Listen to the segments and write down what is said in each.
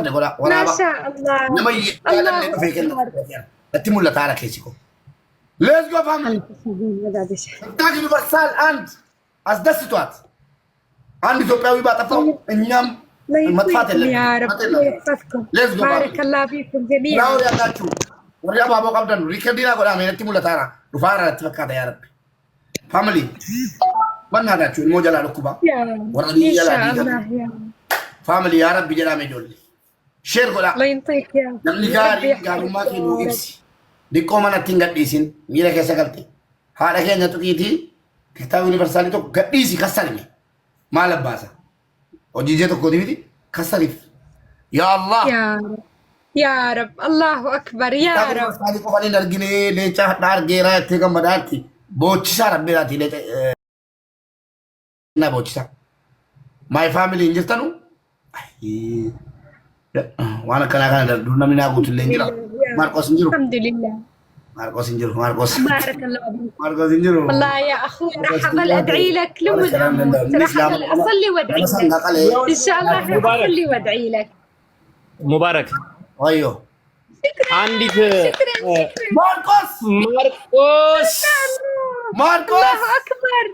ما شاء الله الله أكبر لا تعالى كيسيكو ليتس جو فاميلي تاجي بسال أنت أصدقائك عندي توبيا باتفاو إنيام المدفات اللي يا رب يحفظكم بارك الله فيكم جميعا لا يا ناتشو وريا بابا قبضن ريكدينا قول أمين تيمولا تارا رفارة تفكر يا رب فاميلي من هذا شو الموجة لا ركوبا إن شاء الله يا فاميلي يا رب بيجي لامي جولي شير قولا الله ينطيك يا نمني قالوا ما كيلو إبسي ديكو ما نتينغ ديسين ميرا كيسا قلتي هذا كي نتوكيتي كتاب يونيفرسالي تو قديسي كسرني ما لباسا وجيجي تو كوديتي كسرف يا الله يا رب الله أكبر يا رب يونيفرسالي كو فاني نرجني ليچا دار غيرا تيغم بدارتي بوچسا ربيراتي ليچا نا بوچسا ماي فاميلي انجستانو وانا كان دونا مينا غوت لينجرا ماركوس انجرو الحمد لله ماركوس انجرو ماركوس بارك الله فيك ماركوس انجرو والله يا اخوي راح اظل ادعي لك لمن اموت راح اظل اصلي وادعي لك ان شاء الله راح اصلي وادعي لك مبارك ايوه عندك ماركوس الله اكبر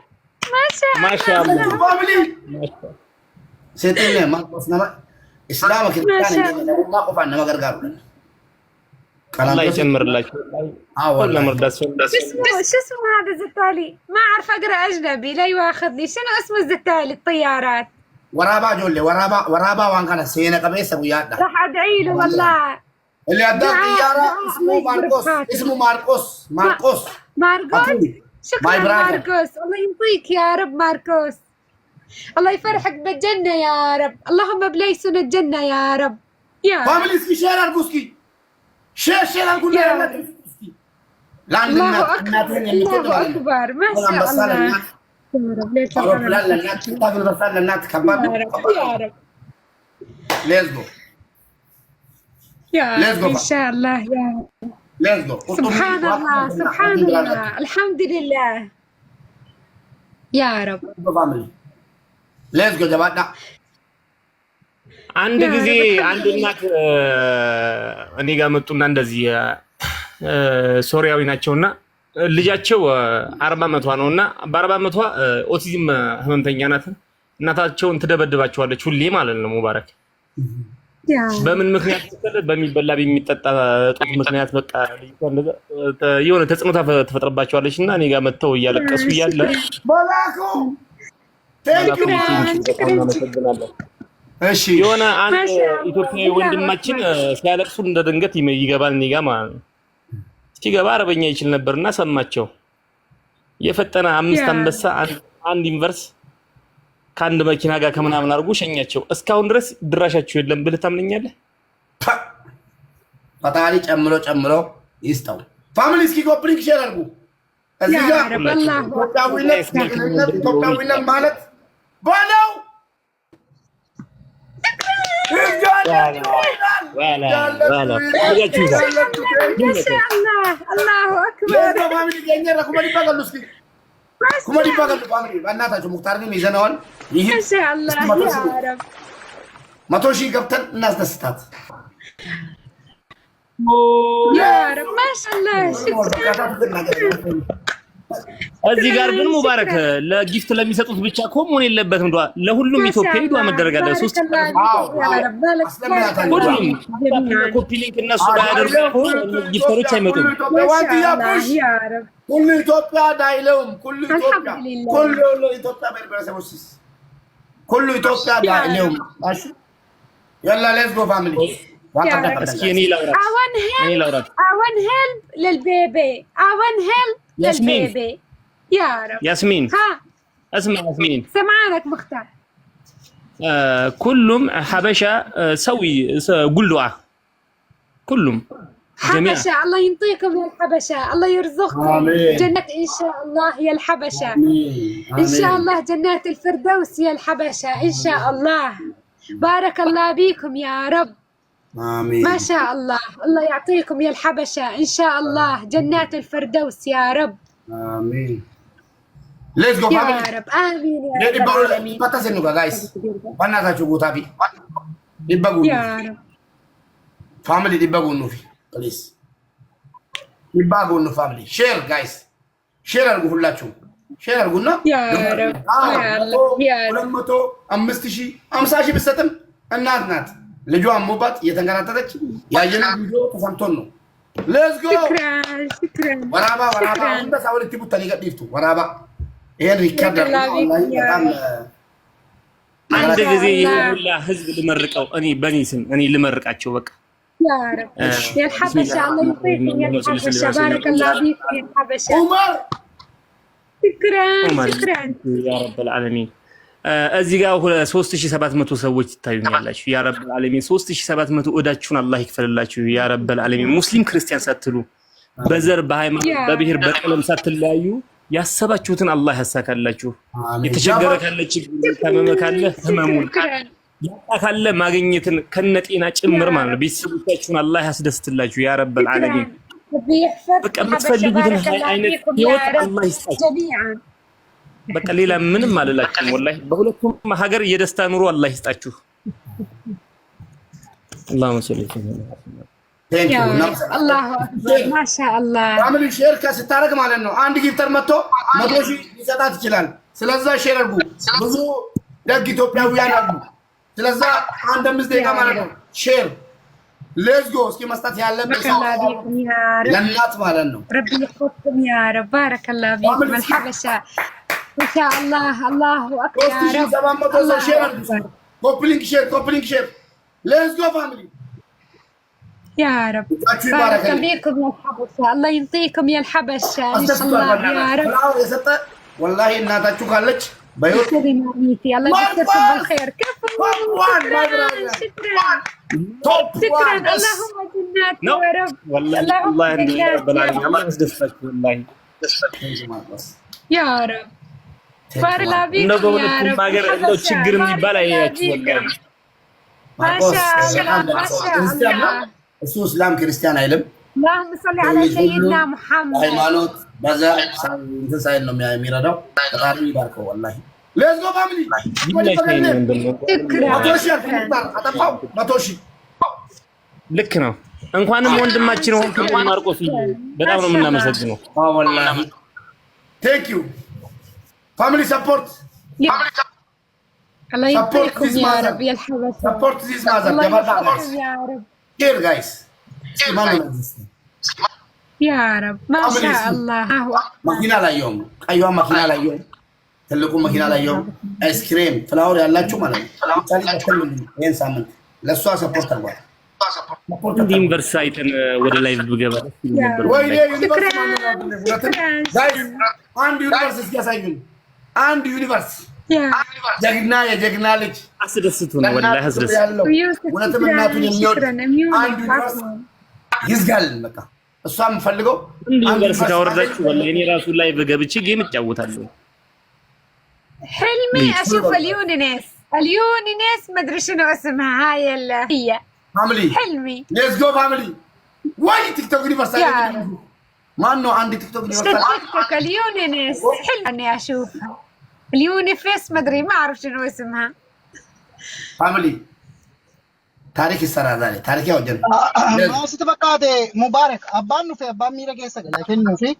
ما شاء الله فاميلي سيتين ماركوس نما اسلامك كان ما قفنا ما غرغر الله يجمر لك والله مرضى شو اسمه هذا الزتالي ما اعرف اقرا اجنبي لا يواخذني شنو اسمه الزتالي الطيارات ورابا جولي ورابا وان كان سينا قبيسه وياك راح ادعي له والله اللي ادى الطياره اسمه ماركوس شكرا ماركوس الله ينطيك يا رب ماركوس الله يفرحك بالجنة يا رب اللهم بليسنا الجنة يا رب يا فاميلي سكي شير ارغوسكي شير نقول لها الله أكبر ما شاء الله يا رب ليش يا رب ليتس جو يا رب إن شاء الله يا رب ليتس جو سبحان الله سبحان الله الحمد لله يا رب ليتس جو جماعة አንድ ጊዜ አንድ እናት እኔ ጋር መጡና እንደዚህ ሶሪያዊ ናቸውና ልጃቸው 40 ዓመቷ ነውና በ40 ዓመቷ ኦቲዝም ህመምተኛ ናት። እናታቸውን ትደበድባቸዋለች ሁሌ ማለት ነው። ሙባረክ በምን ምክንያት በሚበላ በሚጠጣ ጡት ምክንያት በቃ የሆነ ተጽዕኖ ተፈጥረባቸዋለች እና እኔ ጋር መጥተው እያለቀሱ እያለ ባላኮ እሺ የሆነ አንድ ኢትዮጵያዊ ወንድማችን ሲያለቅሱ እንደ ድንገት ይገባል እኔ ጋር ማለት ነው። ሲገባ አረበኛ ይችል ነበርና ሰማቸው። የፈጠነ 5 አንበሳ አንድ ዩኒቨርስ ከአንድ መኪና ጋር ከምናምን አድርጎ ሸኛቸው። እስካሁን ድረስ ድራሻቸው የለም ብለህ ታምነኛለህ? ፈጣሪ ጨምሮ ይስጠው። ፋሚሊ እስኪ ኮፕሊንግ ሼር አድርጉ። እዚህ ጋር ኢትዮጵያዊነት ማለት ባለው الله اكبر كما دي باغل فاميلي بناتاچو مختارني ميزنوال ይሄ ما شاء الله يا رب ماتوشي ገብተን እናስደስታት يا رب ما شاء الله شكرا እዚህ ጋር ግን ሙባረክ ለጊፍት ለሚሰጡት ብቻ ኮሞን የለበትም። ዱአ ለሁሉም ኢትዮጵያዊ ዱአ መደረግ አለ። 3 ሁሉም ኮፒ ሊንክ እነሱ ባያደርጉ ጊፍተሮች አይመጡም። كل ኢትዮጵያ ዳይለውም كل ኢትዮጵያ በርበረሰቦስ كل ኢትዮጵያ ዳይለውም እሺ يلا ليتس جو فاميلي እስኪ اون هيلب للبيبي اون هيلب للبيبي يا رب ياسمين ها اسمع ياسمين سمعانك مختار كلهم حبشة سوي قول دعاء كلهم جميعا حبشة الله ينطيكم يا الحبشة الله يرزقكم جنة إن شاء الله يا الحبشة إن شاء الله جنات الفردوس يا الحبشة إن شاء الله بارك الله بيكم يا رب آمين ما شاء الله الله يعطيكم يا الحبشة إن شاء الله جنات الفردوس يا رب آمين ليتس جو فاميلي يا رب آمين يا رب العالمين باتاسنوكا جايز بناتاچو غوتابي يبغوا يا رب family dibagunnu fi please dibagunnu family share guys share አድርጉ ሁላችሁ share አድርጉና ያ ረብ ያ ረብ 5000 50000 ብትሰጥም እናት ናት ልጇ አሞባት እየተንከራተተች ያየነው ቪዲዮ ተሰምቶን ነው let's go ሽክራን ወራባ እንደ ሳውልቲ ቡታኒ ገዲፍቱ ወራባ ይሄን ሪከርድ በጣም አንድ ጊዜ ይሁላ ህዝብ ልመርቀው እኔ በኔ ስም እኔ ልመርቃቸው በቃ يا رب يا الحبشة الله يطيعكم يا الحبشة بارك الله فيكم يا الحبشة عمر شكرا يا رب العالمين እዚህ ጋር 3700 ሰዎች ይታዩኛላችሁ ያ ረብ العالمين 3700 ወዳችሁን አላህ ይክፈልላችሁ ያ ረብ العالمين ሙስሊም ክርስቲያን ሳትሉ በዘር በሃይማኖት በብሔር በቀለም ሳትለያዩ ያሰባችሁትን አላህ ያሳካላችሁ የተቸገረ ካለ ችግር ታመመ ካለ ህመሙን ያጣካለ ማግኘትን ከነጤና ጭምር ማለት ነው ቤተሰቦቻችሁን አላህ ያስደስትላችሁ ያ ረብ العالمين በቃ የምትፈልጉትን አይነት ህይወት አላህ ይስጣችሁ በቃ ሌላ ምንም አልላችሁም ወላሂ በሁለቱም ሀገር የደስታ ኑሮ አላህ ይስጣችሁ اللهم صل وسلم thank you الله اكبر ما شاء الله family share ከስታረግ ማለት ነው አንድ ጊፍተር መጥቶ 100,000 ሊሰጣት ይችላል ስለዛ ሼር አድርጉ ብዙ ደግ ኢትዮጵያውያን አሉ ስለዛ አንድ 5 ደቂቃ ማለት ነው ሼር let's go እስኪ መስጠት ያለበት ለእናት ማለት ነው ربي يحفظكم يا رب بارك الله فيكم الحبشة ما شاء الله الله اكبر يا رب الله شير كوبلينك شير let's go family يا رب بارك فيكم يا الحبشة الله ينطيكم يا الحبشة ان شاء الله يا رب والله እናታችሁ ካለች በህይወት ماميتي الله يذكركم بالخير كفو شكرا اللهم جنات يا رب والله الله رب العالمين الله يسدفك والله يا رب بارك الله فيك يا رب ሀገር እንደው ችግር የሚባል አይያችሁ ወላሂ ما شاء الله እሱ እስላም ክርስቲያን አይልም اللهم صل على سيدنا محمد ሃይማኖት በዛ እንትን ሳይል ነው የሚረዳው ፈጣሪ ይባርከው ወላሂ let's go family ልክ ነው እንኳንም ወንድማችን ሆንክ ማርቆስ በጣም ነው የምናመሰግነው ወላሂ thank you family support الله يطيعكم يا رب يا الحبشة support this mother يا رب here guys يا رب ما شاء الله መኪና ላይ يوم ቀይዋ መኪና ላይ يوم ትልቁ መኪና ላይ يوم አይስክሬም ፍላወር ያላችሁ ማለት ነው ታሊ ተከልሉ ይሄን ሳምንት ለሷ ሰፖርት አድርጓል ዩኒቨርስ አይተን ወደ ላይቭ ብገባ ወይ ዩኒቨርስ ጋይስ አንድ ዩኒቨርስ እስኪያሳዩን አንድ ዩኒቨርስ ጀግና የጀግና ልጅ አስደስቱን ወላሂ አስደስቱን ወለተም እናቱን የሚወድ አንድ ዩኒቨርስ ይዝጋል በቃ እሷም ፈልገው ዩኒቨርስ ካወረዳችሁ ወላሂ እኔ ራሱ ላይቭ ገብቼ ጌም እጫወታለሁ حلمي اشوف اليونس ما ادري شنو اسمها هاي هي فاميلي حلمي ليتس جو فاميلي واي تيك توك يونيفرس ما انه عندي تيك توك يونيفرس تيك توك اليونس حلو اني اشوفها اليونيفرس ما ادري ما اعرف شنو اسمها فاميلي تاريخ السنه ذلك تاريخ يا وجن ما ستبقى مبارك ابانو في ابان ميرا كيسا لكنه في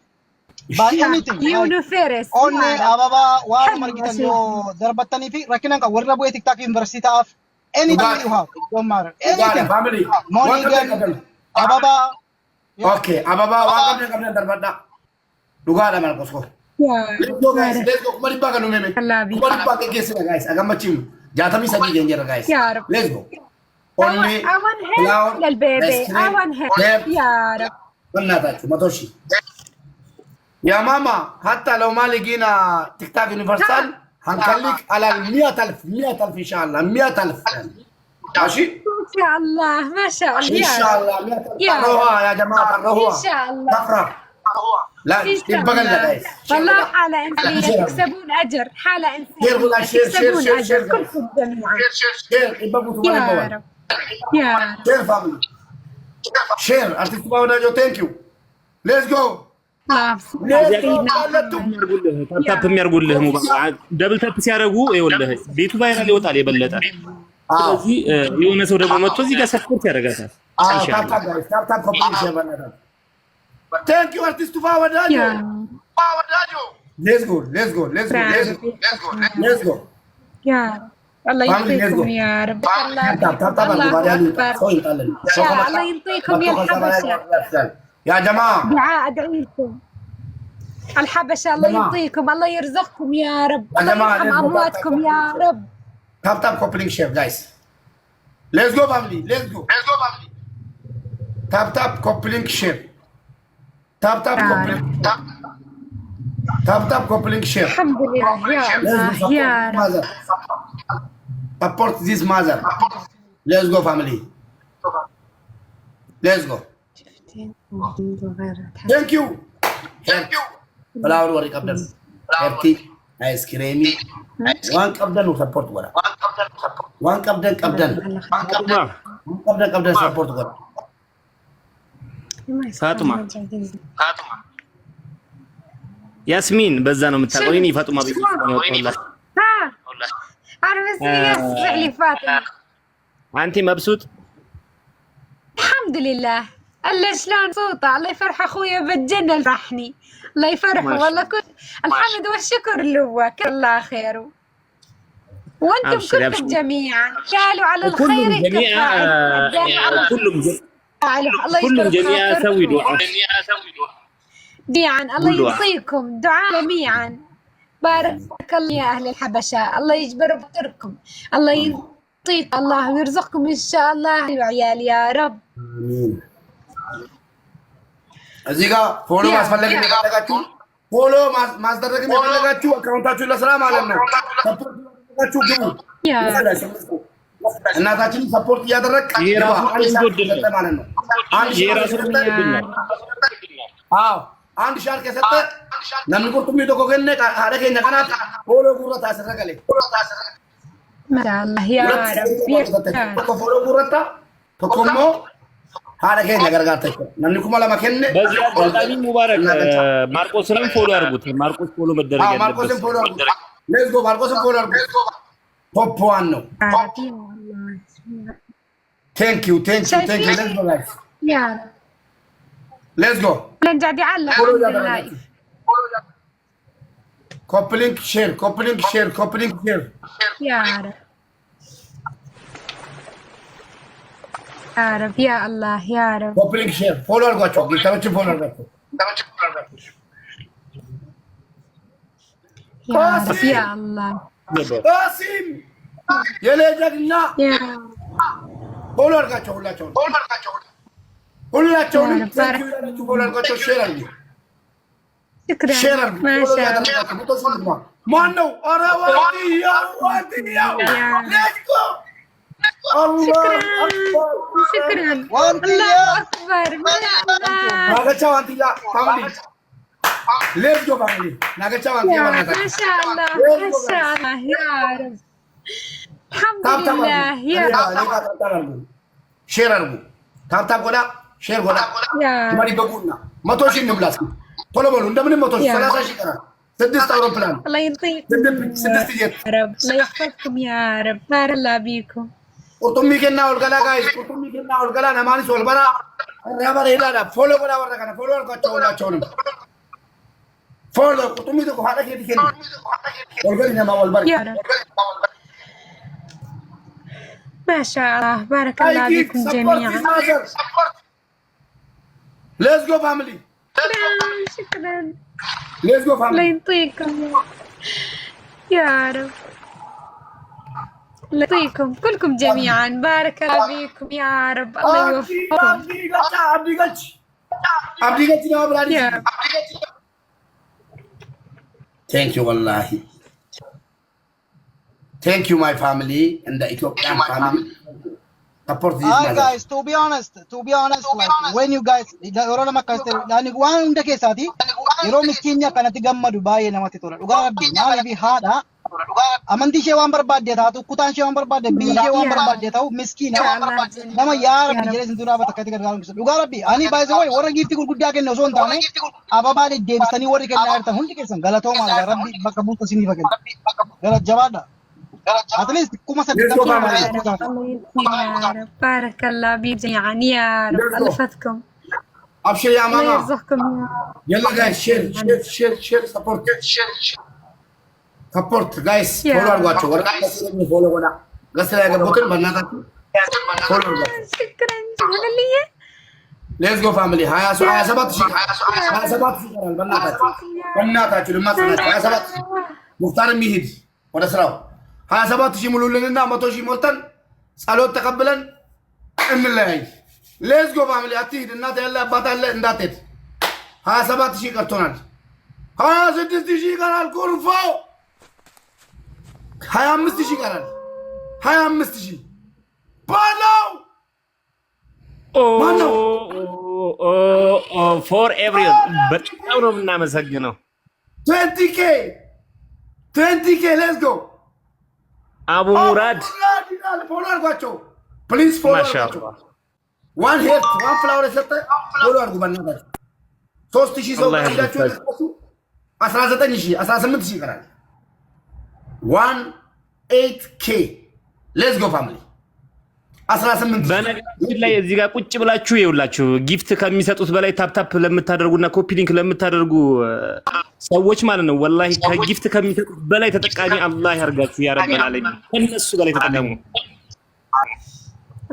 by anything يونيفرس only ababa wa margitan yo darbatani fi rakinan ka warra boy tiktok university of anything you have don't matter anything family money ababa okay ababa wa kabne darbada duga da mal kosko let's go guys let's go kumari baga no meme kumari baga kesi guys agamachim jatami sabi genjera guys let's go only awan help للبيبي awan help يا رب بناتاችሁ متوشي يا ماما حتى لو ما لقينا تيك توك يونيفرسال هنخليك على 100,000 ان شاء الله 100,000 ماشي ان شاء الله ما شاء الله ان شاء الله 100,000 روها يا جماعه الروها ان شاء الله نفرح لا يبقى لنا جايز والله حاله انسانيه تكسبون اجر حاله انسانيه شير والله شير شير كلكم جميعا شير يبقوا يا رب يا رب شير فاميلي شير ارتست باودا جو ثانك يو ليتس جو ታፕ የሚያርጉልህ ደብል ታፕ ሲያረጉ ይኸውልህ ቤቱ ቫይራል ይወጣል የበለጠ ስለዚህ የሆነ ሰው ደግሞ መጥቶ እዚህ ጋር ሰፖርት ያደርጋታል Tap complete share banana. Thank you artist Tufa Wadajo. Let's go. يا الله ينطيكم يا رب الله ينطيكم يا الحبشة يا جماعة دعاء أدعيكم الحبشة الله ينطيكم الله يرزقكم يا رب الله يرحم أمواتكم يا رب Tap coupling share guys. Let's go family. Tap coupling share. Tap coupling share. الحمد لله يا الله يا رب Support this mother. Let's go family. Let's go. Thank you. Flower work abdan. Empty ice cream. One abdan support wala. One abdan. Abdan support wala. ፋጡማ ያስሚን በዛ ነው የምታውቀው። እኔ ፋጡማ ቤት ነው ወጣላት። عارف يسمع لي فاطمة. انت مبسوط؟ الحمد لله. الا شلون صوته الله يفرح اخويا بالجنة فرحني. الله يفرحه والله كل الحمد والشكر له كل الله خيره. وانتم كلكم جميعا قالوا على الخير كلهم جميعا سوي دعاء جميعا الله يعطيكم دعاء جميعا. بارك الله يا أهل الحبشة الله يجبر بخيركم الله يعطيك الله ويرزقكم إن شاء الله وعيال يا رب آمين. أزيكا فولو ما أسفل لكن نكتاكاتو فولو ما أسفل لكن نكتاكاتو أكاونتاتو الأسلام علينا نكتاكاتو جو يا እናታችን ሰፖርት እያደረክ አንድ ሻር ከሰጠ namni qurxummii tokko kenne haadha keenya kanaaf fooloo gurra taasisa galee. Mashaallah yaa rabbi. Tokko fooloo gurratta tokko immoo haadha keenya gargaarta jechuudha. Namni kuma lama kenne. በዚህ አጋጣሚ ሙባረክ ማርቆስንም ፎሎ አድርጉት። ማርቆስ ፎሎ መደረግ ያለበት ማርቆስን ፎሎ አድርጉት። ሌትስ ጎ ማርቆስን ፎሎ አድርጉት። ቶፕ ዋን ነው። ቴንክ ዩ ሌትስ ጎ ጋይስ ያ ረብ ሌትስ ጎ لن قاعد يعلق باللايف. كوبلينك شير يا رب يا رب يا الله يا رب كوبلينك شير فولو አድርጓቸው ጌታዎችን ፎሎ አድርጓቸው يا رب يا الله قاسم የሌጀግና يا ፎሎ አድርጓቸው ሁላቸውንም ፎሎ አድርጓቸው ሼር አድርጉ شكرا ما شاء الله ማነው? ኧረ ዋንትያው ሌትስ ጎ شكرا ዋንትያ الله أكبر ናገቻ ዋንትያ ፋሚሊ ሌትስ ጎ ፋሚሊ ናገቻ ዋንትያ ما شاء الله يا رب الحمد لله يا رب ሼር አድርጉ ታብታብ ጎዳ ሼር ጎዳ يا ማሪ በጉና 100 ሺህ እንብላስ ቶሎ በሉ እንደምንም 100 ሺህ 30 ሺህ ይቀራል 6 አውሮፕላን الله يعطيكم 6 ጀት يا رب الله يحفظكم يا رب بارك الله بيكم ቁርጡሚ ከና ወልገላ ጋይስ ቁርጡሚ ከና ወልገላ ነማንስ ወልበራ ረባረ ይላዳ ፎሎ ጎዳ ወረከና ፎሎ አድርጓቸው ሁላቸውንም ፎሎ ቁርጡሚ ተቆ ሀዳ ከዲ ከዲ ወልገላ ነማ ወልበራ يا رب ما شاء الله بارك الله بكم جميعا Let's go family. شكرا Let's go الله family. يعطيكم يا رب الله يعطيكم كلكم جميعا بارك الله بكم يا رب الله يوفقكم Abdi gachi nama berani. يا رب Thank you wallahi. Thank you my family and the Ethiopian family. Support this Hi mother. guys, to be honest, like when you guys, yeroo nama akkas ta'e, waan hunda keessaati, yeroo miskiinya kanatti gammadu baay'ee namatti tola. Dhugaa rabbi, maaliif haadha amantii ishee waan barbaadde taatu, kutaan ishee waan barbaadde, biyyi ishee waan barbaadde ta'u, miskiina nama yaa rabbi jedhee isin duraa bakka itti gargaaru. Dhugaa rabbi, ani baay'ee wayi warra giiftii gurguddaa kenne osoo hin taane, ababaa deddeebisanii warri kennaa jirtan hundi keessan galatoomaa rabbi bakka buuta isiniif kenna. Galat jabaadha. አትሊስት ቁመ Let's go, ሰደቀ family. يا رب الله ينطيك يا رب بارك الله بيك جميعا يا رب Let's go. الله يحفظكم Abshir ya الله mama. يرزقكم يا رب Yalla guys, share, support. Support guys. Yeah. Follow argwacho. Follow goda. Gasla ya gabotin banata. Follow goda. شكرا شكرا لي Let's go family. Haya 27 shi karal banata luma sanat 27 ሙፍታር የሚሄድ ወደ ስራው 27 ሺህ ሙሉልንና 100 ሺህ ሞልተን ጸሎት ተቀብለን እንለያይ። ሌትስ ጎ ፋሚሊ። አትሂድ እናት ያለ አባት አለ እንዳትሄድ። 27 ሺህ ቀርቶናል። 26 ሺህ ይቀራል። ኩርፎ 25 ሺህ ይቀራል። 25 ሺህ ባለው ፎር ኤቭሪዋን በጣም ነው የምናመሰግነው። 20k ሌትስ ጎ አቡ ሙራድ ፎሎ አድርጓቸው ፕሊዝ ፎሎ አድርጓቸው። ዋን ሄርት ዋን ፍላወር የሰጠ ፎሎ አድርጉ በእናታችሁ። 3000 ሰው ሄዳችሁ 19000 18000 ይቀራል። 18k ሌትስ ጎ ፋሚሊ 18 በነገራችን ላይ እዚህ ጋር ቁጭ ብላችሁ ይኸውላችሁ ጊፍት ከሚሰጡት በላይ ታፕታፕ ለምታደርጉና ኮፒ ሊንክ ለምታደርጉ ሰዎች ማለት ነው ወላሂ ከጊፍት ከሚሰጡት በላይ ተጠቃሚ አላህ ያርጋችሁ ያ ረብ العالمين እነሱ በላይ ተጠቀሙ።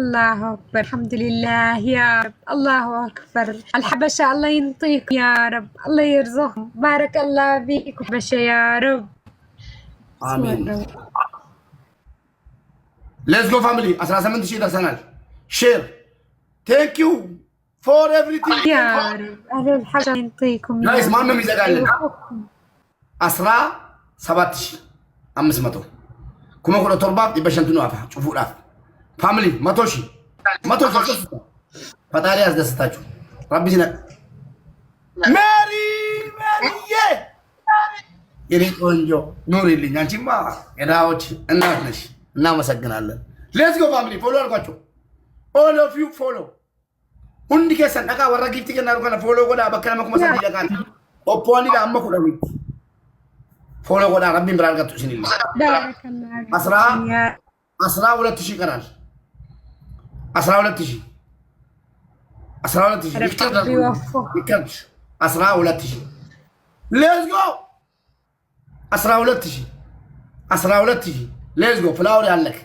الله أكبر الحمد لله يا رب الله أكبر الحبشة الله ينطيك يا رب الله يرزقهم بارك الله فيك حبشة يا رب አሜን። ሌትስ ጎ ፋሚሊ 18000 ደርሰናል። ሼር ቴንክ ዩ ፎር ኤቭሪቲንግ يا رب أهل الحبشة ينطيكم يا ጋይስ رب ማንም ይዘጋልን يرزقكم 17500 kuma kuda torba ibashan tunu afa ጩፉ ዳፍ ፋሚሊ 100000 ፈጣሪ ያስደስታችሁ። ረቢ ሲነ ሜሪዬ የኔ ቆንጆ ኑሪልኝ። አንቺማ የዳዎች እናት ነሽ። እናመሰግናለን። ሌትስ ጎ ፋሚሊ ፎሎ አድርጓቸው። ኦል ኦፍ ዩ ፎሎ ሁንዲ ከሰን ደቃ ወራ ጊፍት ከናሩ ከና ፎሎ ጎዳ በከና መኩ መሰዲ ደቃ ኦፖኒ ዳ አመኩ ዳዊ ፎሎ ጎዳ ረቢን ብራርጋቱ ሲኒል بارك الله فيك أسرع. يا 12000 ይቀራል። 12000 12000 رب يوفقك ይቀርብ 12000 ሌትስ ጎ 12000 ሌትስ ጎ ፍላወር ያለክ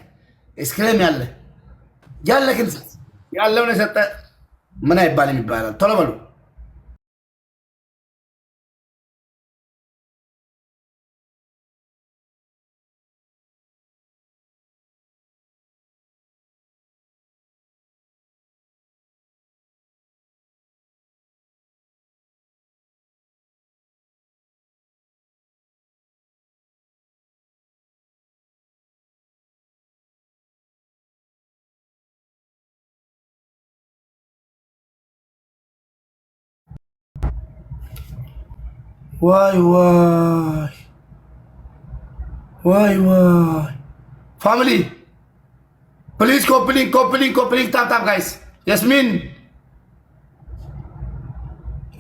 ስክሪም ያለክ ያለውን የሰጠ ምን አይባልም ይባላል። ቶሎ በሉ ዋይ ፋሚሊ ፕሊዝ ኮፕሊንግ ታፕ ጋይስ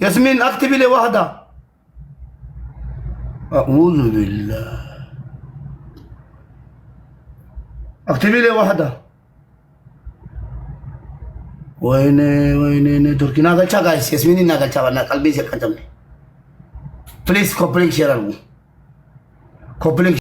ياسمين اكتبي لي واحدة. أعوذ بالله اكتبي لي واحدة. وين تركي ناقلشا guys ياسمين ناقلشا وانا قلبي سيكتمني. Please coupling share algo. Coupling